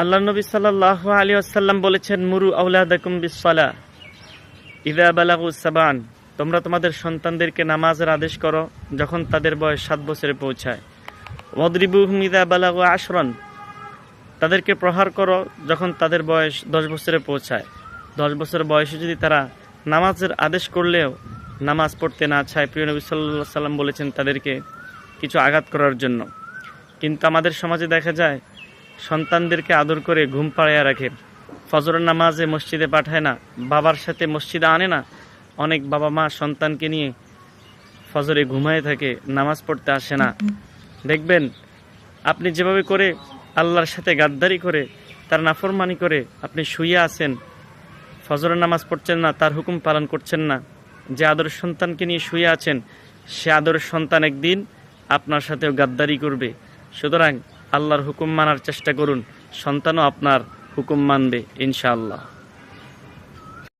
আল্লাহ নবী সাল্লাল্লাহু আলাইহি ওয়াসাল্লাম বলেছেন, মুরু আওলাদাকুম বিসসালাহ ইযা বালাগু সাবান। তোমরা তোমাদের সন্তানদেরকে নামাজের আদেশ করো যখন তাদের বয়স 7 বছরে পৌঁছায়। ওয়াদরিবুহুম ইযা বালাগু আশরান। তাদেরকে প্রহার করো যখন তাদের বয়স 10 বছরে পৌঁছায়। 10 বছর বয়সে যদি তারা নামাজের আদেশ করলেও নামাজ পড়তে না চায়, প্রিয় নবী সাল্লাল্লাহু আলাইহি ওয়াসাল্লাম বলেছেন তাদেরকে কিছু আঘাত করার জন্য। কিন্তু আমাদের সমাজে দেখা যায় সন্তানদেরকে আদর করে ঘুম পাড়িয়ে রাখে, ফজরের নামাজে মসজিদে পাঠায় না, বাবার সাথে মসজিদে আনে না। অনেক বাবা মা সন্তানকে নিয়ে ফজরে ঘুমায় থাকে, নামাজ পড়তে আসে না। দেখবেন আপনি যেভাবে করে আল্লাহর সাথে গাদ্দারি করে, তার নাফরমানি করে আপনি শুয়ে আছেন, ফজরের নামাজ পড়ছেন না, তার হুকুম পালন করছেন না, যে আদরের সন্তানকে নিয়ে শুয়ে আছেন, সে আদরের সন্তান একদিন আপনার সাথেও গাদ্দারি করবে। সুতরাং আল্লাহর হুকুম মানার চেষ্টা করুন, সন্তানও আপনার হুকুম মানবে ইনশাআল্লাহ।